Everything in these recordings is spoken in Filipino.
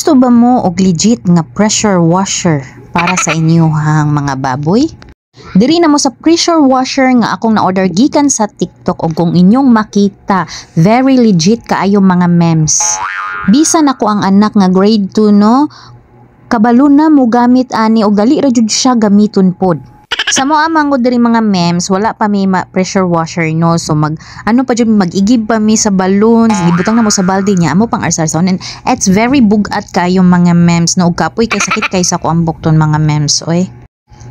Gusto ba mo og legit nga pressure washer para sa inyong mga baboy? Diri na mo sa pressure washer nga akong na-order gikan sa TikTok, o kung inyong makita, very legit kaayo mga mems. Bisan ako ang anak nga grade 2 no, kabalo na mo gamit ani o gali ra jud siya gamiton pod. Sa mo amang diri mga mems, wala pa may pressure washer no, so pa jud mag-igib pa mi sa balloons, gibutang na mo sa balde niya amo pang arsarson, and it's very bugat kayo mga mems no, ug kapoy kay sakit kay sa ko ang bukton mga mems oy.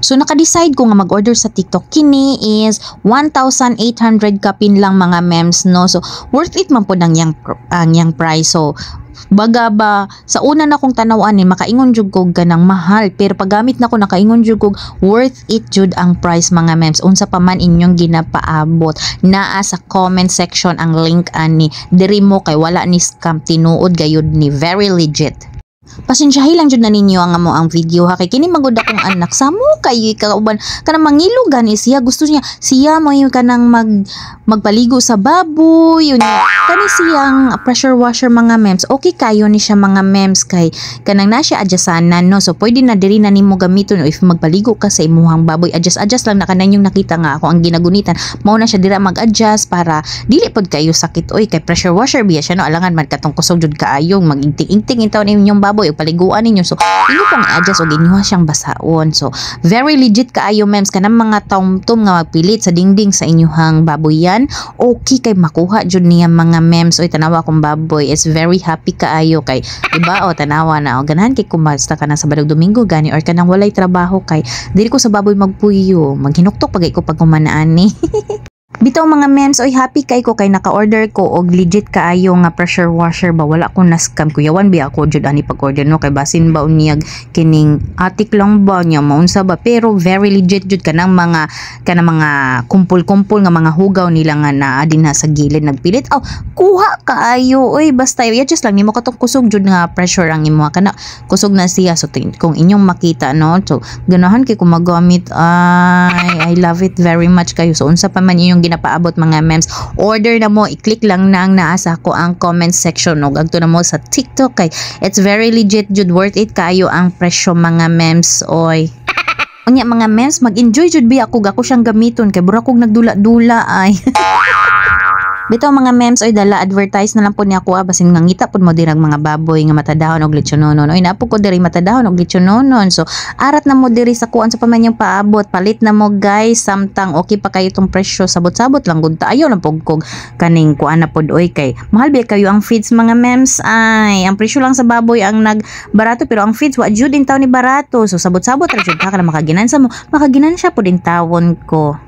So naka-decide ko nga mag-order sa TikTok. Kini is 1,800 kapin lang mga mems no. So worth it man po ang yang price. So baga ba sa una na kong tanawan ni makaingon jud ko ganang mahal, pero paggamit na ko nakaingon jud ko worth it jud ang price mga mems. Unsa pa man inyong ginapaabot, naa sa comment section ang link ani. Diri mo kay wala ni scam, tinuod gayud ni, very legit. Pasensyahi lang jud na ninyo ang amo ang video ha, kay kini magud akong anak samo kayo kauban kanang mangilo gani siya, gusto siya mo yung kanang magpaligo sa baboy yun kani siyang pressure washer mga mems. Okay kayo ni siya mga mems kay kanang na siya adjustanan no, so pwede na diri na nimo gamiton if magpaligo ka sa imuhang baboy. Adjust lang na kanan yung nakita nga ako ang ginagunitan, mao na siya dira mag-adjust para dili pod kayo sakit oy, kay pressure washer biya siya no, alangan man katong kusog jud kaayong magingting-ingting intaw ni inyong baboy o paliguan ninyo, so inyo pang i-adjust o ginuha siyang basaon. So very legit kaayo mems, kanang mga taom-tom nga magpilit sa dingding sa inyuhang baboyan, okay kay makuha jud niya mga mems. Oy tanawa kong baboy is very happy kaayo kay diba o tanawa na o ganahan kay kumasta ka na sa Sabado Domingo gani or kanang walay trabaho kay dili ko sa baboy magpuyo, maghinuktok pagay ko pag kumanaan ni. Bitaw mga mems, oy happy kay ko kay naka-order ko og legit kaayo nga pressure washer ba, wala ko na scam. Kuyawan bi ako jud ani pag-order no, kay basin ba unyag kining atik lang ba niya maunsa ba, pero very legit jud kanang mga kumpul-kumpul nga mga hugaw nila nga naa din na sa gilid nagpilit. Aw kuha kaayo oy, basta just lang nimo katong kusog jud nga pressure ang imo kana kusog na siya. So kung inyong makita no, so ganahan kay ko magamit, I love it very much kayo. So unsa pa man inyong ginapaabot mga mems, order na mo, i-click lang na ang naasa ko ang comment section no, agto na mo sa TikTok kay it's very legit jud, worth it kayo ang presyo mga mems oy. Unya mga mems, mag-enjoy jud bi ako siyang gamiton kay bura kog nagdula-dula ay. Bitaw mga mems, oy dala advertise na lang po niya ako basin nga ngita pud mo dirang mga baboy nga matadahon og lechononon. Oy napo ko diri matadahon og lechononon. So arat na mo diri sa kuan sa pamanyang paabot, palit na mo guys, samtang okay pa kayo tong presyo, sabot-sabot lang gud ta. Ayo lang pug kog kaning kuan na pod oy kay mahal ba kayo ang feeds mga mems. Ay ang presyo lang sa baboy ang nagbarato, pero ang feeds wa jud din taw ni barato. So sabot-sabot ra jud ka kana makaginansya mo, makaginansya pod din tawon ko.